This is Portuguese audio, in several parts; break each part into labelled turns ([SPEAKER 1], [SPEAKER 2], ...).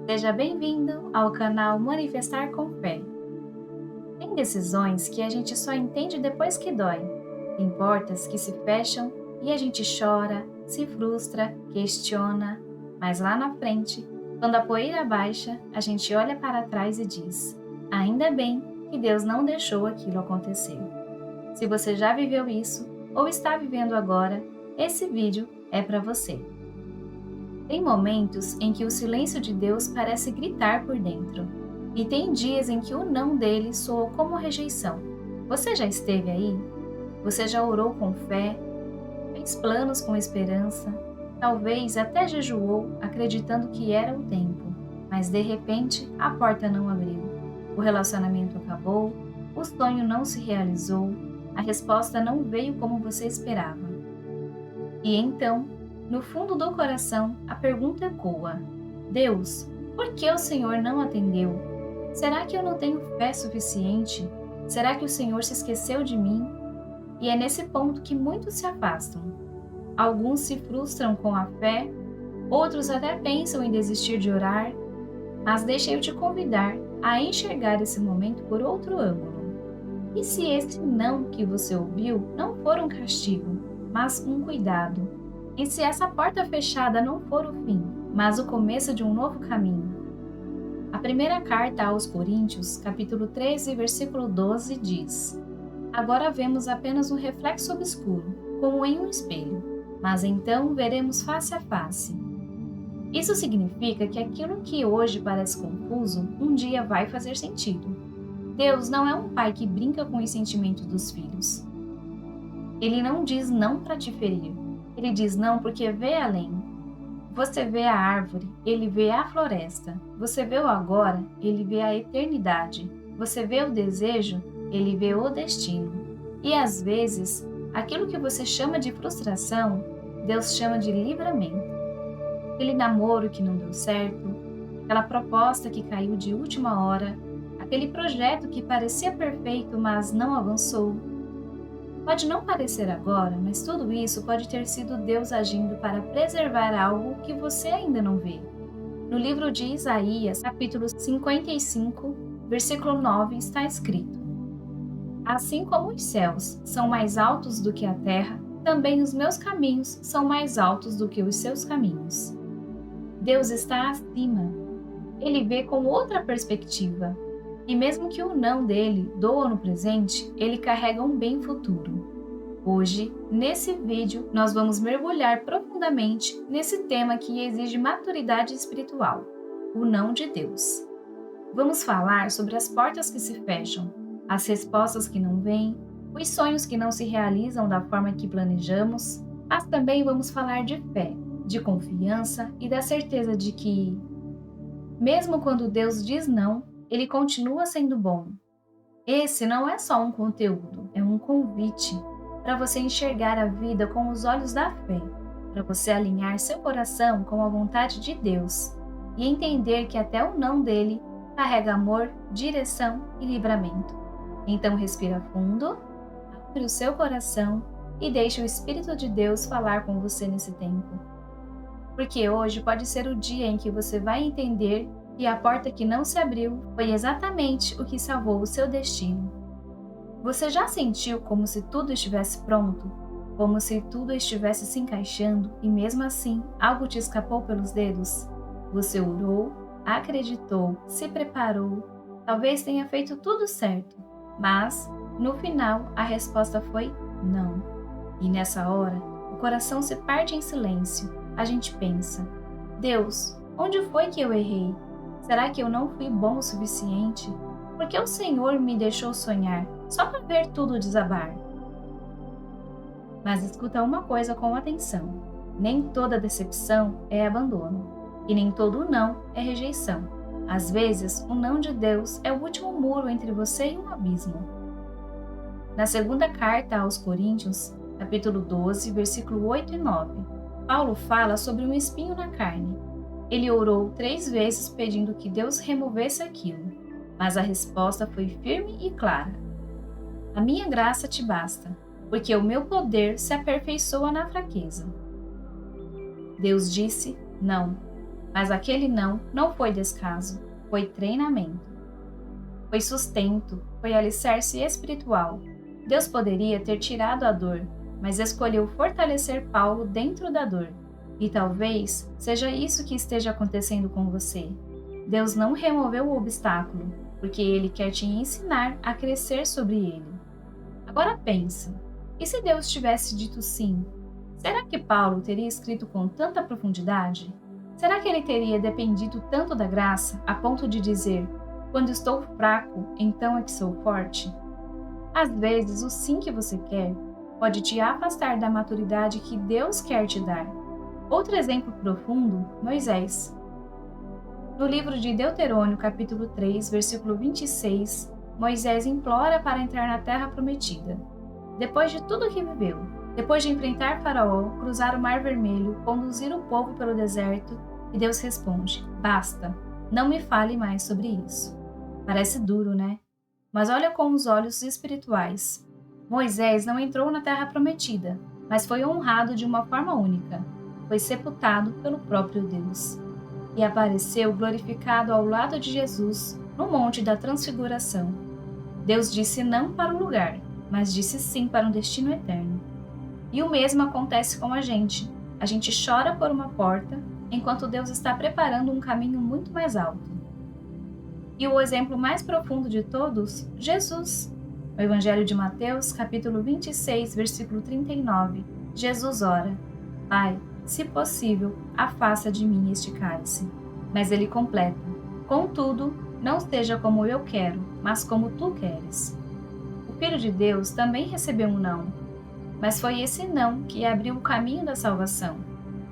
[SPEAKER 1] Seja bem-vindo ao canal Manifestar com Fé. Tem decisões que a gente só entende depois que dói. Tem portas que se fecham e a gente chora, se frustra, questiona, mas lá na frente, quando a poeira baixa, a gente olha para trás e diz: ainda bem que Deus não deixou aquilo acontecer. Se você já viveu isso ou está vivendo agora, esse vídeo é para você. Tem momentos em que o silêncio de Deus parece gritar por dentro, e tem dias em que o não dele soa como rejeição. Você já esteve aí? Você já orou com fé? Fez planos com esperança? Talvez até jejuou, acreditando que era o tempo, mas de repente a porta não abriu. O relacionamento acabou, o sonho não se realizou, a resposta não veio como você esperava. E então, no fundo do coração, a pergunta ecoa: Deus, por que o Senhor não atendeu? Será que eu não tenho fé suficiente? Será que o Senhor se esqueceu de mim? E é nesse ponto que muitos se afastam. Alguns se frustram com a fé, outros até pensam em desistir de orar, mas deixa eu te convidar a enxergar esse momento por outro ângulo. E se esse não que você ouviu não for um castigo, mas um cuidado? E se essa porta fechada não for o fim, mas o começo de um novo caminho? A primeira carta aos Coríntios, capítulo 13, versículo 12, diz: agora vemos apenas um reflexo obscuro, como em um espelho, mas então veremos face a face. Isso significa que aquilo que hoje parece confuso, um dia vai fazer sentido. Deus não é um pai que brinca com os sentimentos dos filhos. Ele não diz não para te ferir. Ele diz não porque vê além. Você vê a árvore, ele vê a floresta. Você vê o agora, ele vê a eternidade. Você vê o desejo, ele vê o destino. E às vezes, aquilo que você chama de frustração, Deus chama de livramento. Aquele namoro que não deu certo, aquela proposta que caiu de última hora, aquele projeto que parecia perfeito, mas não avançou. Pode não parecer agora, mas tudo isso pode ter sido Deus agindo para preservar algo que você ainda não vê. No livro de Isaías, capítulo 55, versículo 9, está escrito: assim como os céus são mais altos do que a terra, também os meus caminhos são mais altos do que os seus caminhos. Deus está acima. Ele vê com outra perspectiva. E mesmo que o não dele doa no presente, ele carrega um bem futuro. Hoje, nesse vídeo, nós vamos mergulhar profundamente nesse tema que exige maturidade espiritual, o não de Deus. Vamos falar sobre as portas que se fecham, as respostas que não vêm, os sonhos que não se realizam da forma que planejamos, mas também vamos falar de fé, de confiança e da certeza de que, mesmo quando Deus diz não, ele continua sendo bom. Esse não é só um conteúdo, é um convite para você enxergar a vida com os olhos da fé, para você alinhar seu coração com a vontade de Deus e entender que até o não dele carrega amor, direção e livramento. Então respira fundo, abre o seu coração e deixe o Espírito de Deus falar com você nesse tempo. Porque hoje pode ser o dia em que você vai entender e a porta que não se abriu foi exatamente o que salvou o seu destino. Você já sentiu como se tudo estivesse pronto? Como se tudo estivesse se encaixando e mesmo assim algo te escapou pelos dedos? Você orou, acreditou, se preparou, talvez tenha feito tudo certo, mas no final a resposta foi não. E nessa hora, o coração se parte em silêncio. A gente pensa: Deus, onde foi que eu errei? Será que eu não fui bom o suficiente? Por que o Senhor me deixou sonhar, só para ver tudo desabar? Mas escuta uma coisa com atenção. Nem toda decepção é abandono. E nem todo não é rejeição. Às vezes, o não de Deus é o último muro entre você e um abismo. Na segunda carta aos Coríntios, capítulo 12, versículo 8 e 9, Paulo fala sobre um espinho na carne. Ele orou 3 vezes pedindo que Deus removesse aquilo, mas a resposta foi firme e clara: a minha graça te basta, porque o meu poder se aperfeiçoa na fraqueza. Deus disse não. Mas aquele não foi descaso, foi treinamento. Foi sustento, foi alicerce espiritual. Deus poderia ter tirado a dor, mas escolheu fortalecer Paulo dentro da dor. E talvez seja isso que esteja acontecendo com você. Deus não removeu o obstáculo, porque Ele quer te ensinar a crescer sobre ele. Agora pensa, e se Deus tivesse dito sim? Será que Paulo teria escrito com tanta profundidade? Será que ele teria dependido tanto da graça a ponto de dizer: quando estou fraco, então é que sou forte? Às vezes, o sim que você quer pode te afastar da maturidade que Deus quer te dar. Outro exemplo profundo, Moisés. No livro de Deuterônio, capítulo 3, versículo 26, Moisés implora para entrar na terra prometida. Depois de tudo o que viveu, depois de enfrentar Faraó, cruzar o Mar Vermelho, conduzir o povo pelo deserto, e Deus responde: basta, não me fale mais sobre isso. Parece duro, né? Mas olha com os olhos espirituais. Moisés não entrou na terra prometida, mas foi honrado de uma forma única. Foi sepultado pelo próprio Deus. E apareceu glorificado ao lado de Jesus no Monte da Transfiguração. Deus disse não para o lugar, mas disse sim para um destino eterno. E o mesmo acontece com a gente. A gente chora por uma porta, enquanto Deus está preparando um caminho muito mais alto. E o exemplo mais profundo de todos, Jesus. No Evangelho de Mateus, capítulo 26, versículo 39, Jesus ora: Pai, se possível, afasta de mim este cálice. Mas ele completa: contudo, não seja como eu quero, mas como tu queres. O Filho de Deus também recebeu um não, mas foi esse não que abriu o caminho da salvação.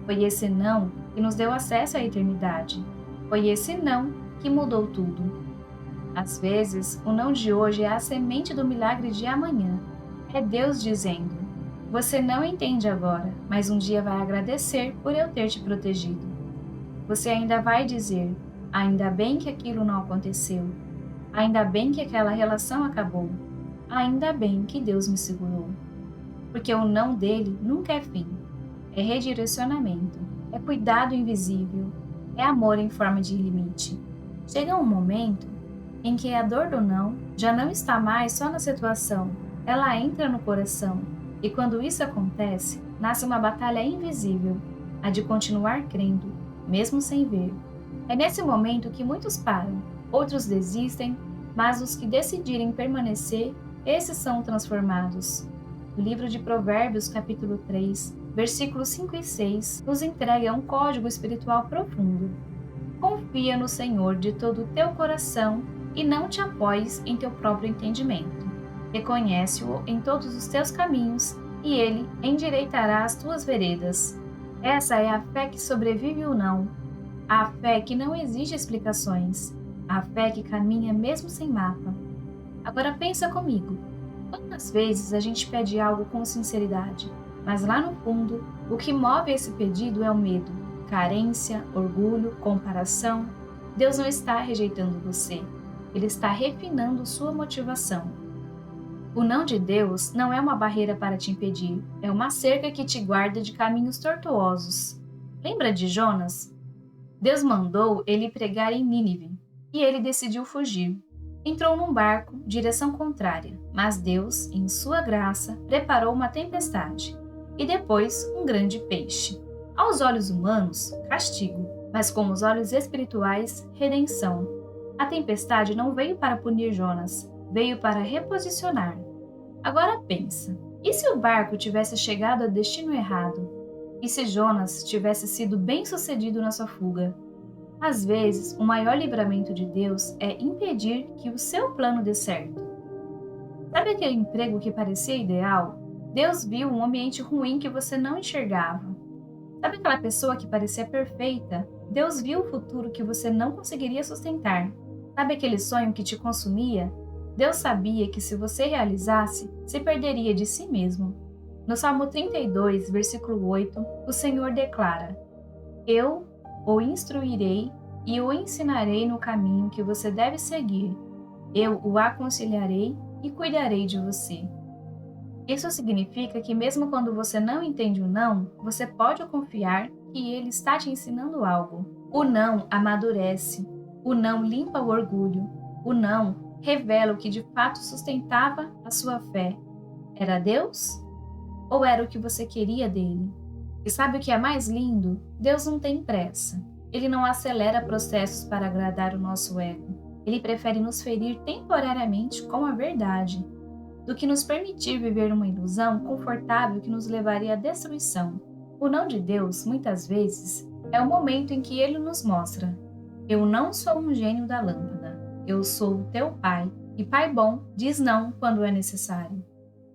[SPEAKER 1] Foi esse não que nos deu acesso à eternidade. Foi esse não que mudou tudo. Às vezes, o não de hoje é a semente do milagre de amanhã. É Deus dizendo: você não entende agora, mas um dia vai agradecer por eu ter te protegido. Você ainda vai dizer: ainda bem que aquilo não aconteceu. Ainda bem que aquela relação acabou. Ainda bem que Deus me segurou. Porque o não dele nunca é fim. É redirecionamento. É cuidado invisível. É amor em forma de limite. Chega um momento em que a dor do não já não está mais só na situação. Ela entra no coração. E quando isso acontece, nasce uma batalha invisível, a de continuar crendo, mesmo sem ver. É nesse momento que muitos param, outros desistem, mas os que decidirem permanecer, esses são transformados. O livro de Provérbios, capítulo 3, versículos 5 e 6, nos entrega um código espiritual profundo. Confia no Senhor de todo o teu coração e não te apoies em teu próprio entendimento. Reconhece-o em todos os teus caminhos e ele endireitará as tuas veredas. Essa é a fé que sobrevive o não. A fé que não exige explicações. A fé que caminha mesmo sem mapa. Agora pensa comigo. Quantas vezes a gente pede algo com sinceridade, mas lá no fundo, o que move esse pedido é o medo, carência, orgulho, comparação. Deus não está rejeitando você. Ele está refinando sua motivação. O não de Deus não é uma barreira para te impedir, é uma cerca que te guarda de caminhos tortuosos. Lembra de Jonas? Deus mandou ele pregar em Nínive, e ele decidiu fugir. Entrou num barco, direção contrária, mas Deus, em sua graça, preparou uma tempestade, e depois um grande peixe. Aos olhos humanos, castigo, mas com os olhos espirituais, redenção. A tempestade não veio para punir Jonas, veio para reposicionar. Agora pensa, e se o barco tivesse chegado ao destino errado? E se Jonas tivesse sido bem-sucedido na sua fuga? Às vezes, o maior livramento de Deus é impedir que o seu plano dê certo. Sabe aquele emprego que parecia ideal? Deus viu um ambiente ruim que você não enxergava. Sabe aquela pessoa que parecia perfeita? Deus viu o futuro que você não conseguiria sustentar. Sabe aquele sonho que te consumia? Deus sabia que se você realizasse, se perderia de si mesmo. No Salmo 32, versículo 8, o Senhor declara: Eu o instruirei e o ensinarei no caminho que você deve seguir. Eu o aconselharei e cuidarei de você. Isso significa que mesmo quando você não entende o não, você pode confiar que ele está te ensinando algo. O não amadurece. O não limpa o orgulho. O não revela o que de fato sustentava a sua fé. Era Deus? Ou era o que você queria dele? E sabe o que é mais lindo? Deus não tem pressa. Ele não acelera processos para agradar o nosso ego. Ele prefere nos ferir temporariamente com a verdade, do que nos permitir viver uma ilusão confortável que nos levaria à destruição. O não de Deus, muitas vezes, é o momento em que ele nos mostra: eu não sou um gênio da lâmpada. Eu sou o teu pai, e pai bom diz não quando é necessário.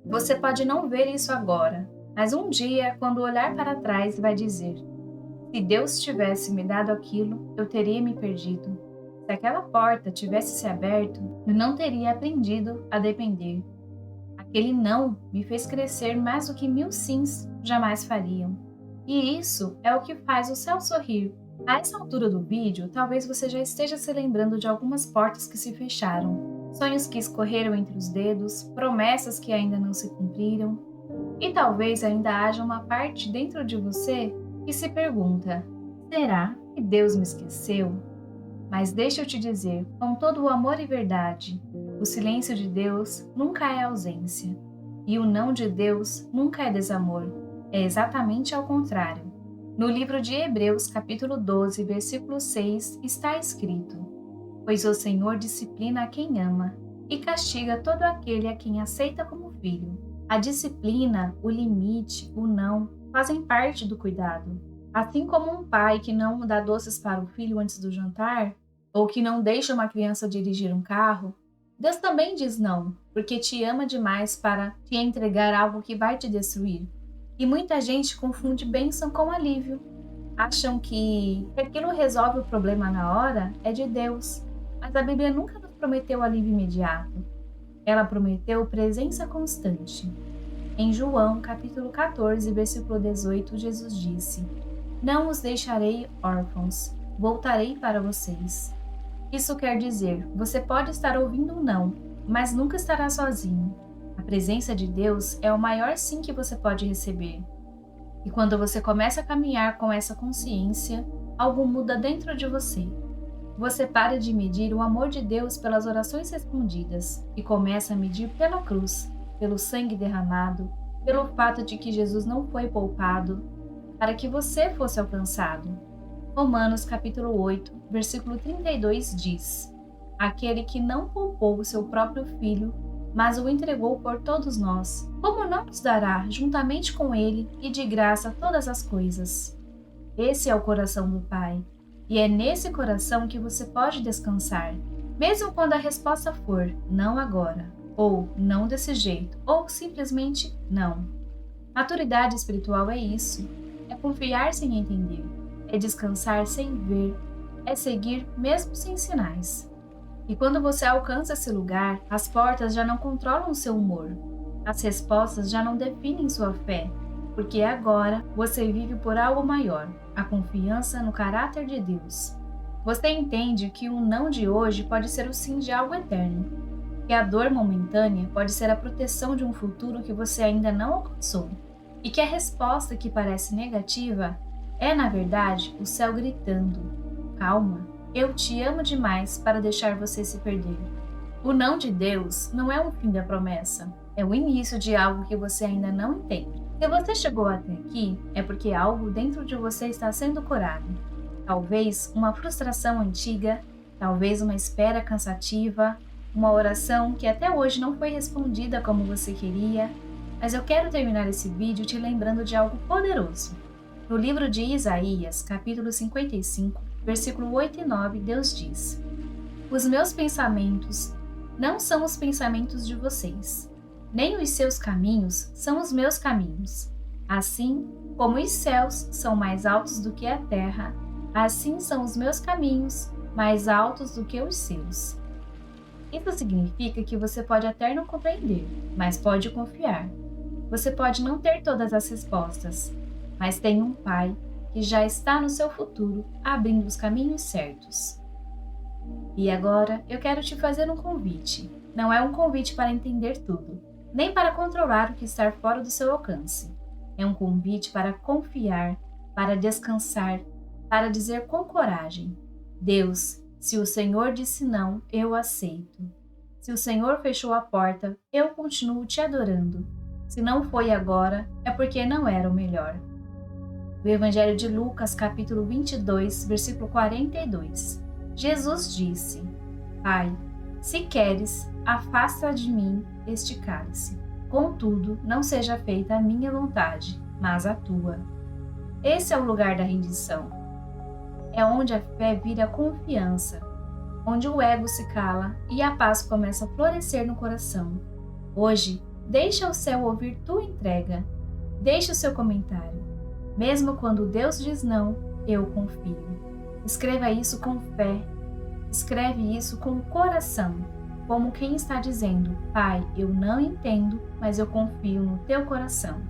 [SPEAKER 1] Você pode não ver isso agora, mas um dia, quando olhar para trás, vai dizer: se Deus tivesse me dado aquilo, eu teria me perdido. Se aquela porta tivesse se aberto, eu não teria aprendido a depender. Aquele não me fez crescer mais do que 1000 sims jamais fariam. E isso é o que faz o céu sorrir. A essa altura do vídeo, talvez você já esteja se lembrando de algumas portas que se fecharam, sonhos que escorreram entre os dedos, promessas que ainda não se cumpriram. E talvez ainda haja uma parte dentro de você que se pergunta: será que Deus me esqueceu? Mas deixa eu te dizer, com todo o amor e verdade, o silêncio de Deus nunca é ausência. E o não de Deus nunca é desamor. É exatamente ao contrário. No livro de Hebreus, capítulo 12, versículo 6, está escrito: pois o Senhor disciplina a quem ama e castiga todo aquele a quem aceita como filho. A disciplina, o limite, o não, fazem parte do cuidado. Assim como um pai que não dá doces para o filho antes do jantar, ou que não deixa uma criança dirigir um carro, Deus também diz não, porque te ama demais para te entregar algo que vai te destruir. E muita gente confunde bênção com alívio. Acham que aquilo resolve o problema na hora é de Deus, mas a Bíblia nunca nos prometeu alívio imediato. Ela prometeu presença constante. Em João, capítulo 14, versículo 18, Jesus disse: não os deixarei órfãos, voltarei para vocês. Isso quer dizer, você pode estar ouvindo um não, mas nunca estará sozinho. A presença de Deus é o maior sim que você pode receber. E quando você começa a caminhar com essa consciência, algo muda dentro de você. Você para de medir o amor de Deus pelas orações respondidas e começa a medir pela cruz, pelo sangue derramado, pelo fato de que Jesus não foi poupado para que você fosse alcançado. Romanos capítulo 8, versículo 32 diz: aquele que não poupou o seu próprio filho, mas o entregou por todos nós, como não nos dará, juntamente com ele, e de graça todas as coisas? Esse é o coração do Pai, e é nesse coração que você pode descansar, mesmo quando a resposta for não agora, ou não desse jeito, ou simplesmente não. Maturidade espiritual é isso. É confiar sem entender, é descansar sem ver, é seguir mesmo sem sinais. E quando você alcança esse lugar, as portas já não controlam o seu humor, as respostas já não definem sua fé, porque agora você vive por algo maior, a confiança no caráter de Deus. Você entende que o não de hoje pode ser o sim de algo eterno, que a dor momentânea pode ser a proteção de um futuro que você ainda não alcançou. E que a resposta que parece negativa é, na verdade, o céu gritando: calma, eu te amo demais para deixar você se perder. O não de Deus não é o fim da promessa, é o início de algo que você ainda não entende. Se você chegou até aqui, é porque algo dentro de você está sendo curado. Talvez uma frustração antiga, talvez uma espera cansativa, uma oração que até hoje não foi respondida como você queria. Mas eu quero terminar esse vídeo te lembrando de algo poderoso. No livro de Isaías, capítulo 55, versículo 8 e 9, Deus diz: os meus pensamentos não são os pensamentos de vocês, nem os seus caminhos são os meus caminhos. Assim como os céus são mais altos do que a terra, assim são os meus caminhos mais altos do que os seus. Isso significa que você pode até não compreender, mas pode confiar. Você pode não ter todas as respostas, mas tem um Pai que já está no seu futuro, abrindo os caminhos certos. E agora eu quero te fazer um convite. Não é um convite para entender tudo, nem para controlar o que está fora do seu alcance. É um convite para confiar, para descansar, para dizer com coragem: Deus, se o Senhor disse não, eu aceito. Se o Senhor fechou a porta, eu continuo te adorando. Se não foi agora, é porque não era o melhor. O Evangelho de Lucas, capítulo 22, versículo 42. Jesus disse: Pai, se queres, afasta de mim este cálice. Contudo, não seja feita a minha vontade, mas a tua. Esse é o lugar da rendição. É onde a fé vira confiança, onde o ego se cala e a paz começa a florescer no coração. Hoje, deixa o céu ouvir tua entrega. Deixa o seu comentário. Mesmo quando Deus diz não, eu confio. Escreva isso com fé. Escreve isso com o coração, como quem está dizendo: Pai, eu não entendo, mas eu confio no teu coração.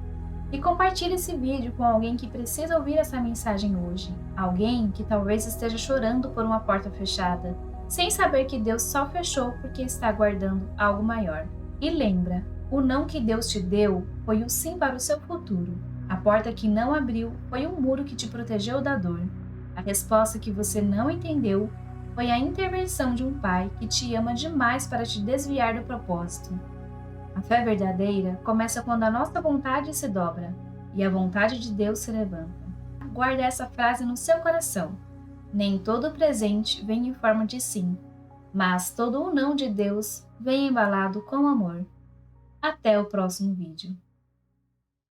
[SPEAKER 1] E compartilhe esse vídeo com alguém que precisa ouvir essa mensagem hoje. Alguém que talvez esteja chorando por uma porta fechada, sem saber que Deus só fechou porque está aguardando algo maior. E lembra, o não que Deus te deu foi o sim para o seu futuro. A porta que não abriu foi um muro que te protegeu da dor. A resposta que você não entendeu foi a intervenção de um pai que te ama demais para te desviar do propósito. A fé verdadeira começa quando a nossa vontade se dobra e a vontade de Deus se levanta. Guarde essa frase no seu coração. Nem todo presente vem em forma de sim, mas todo o não de Deus vem embalado com amor. Até o próximo vídeo.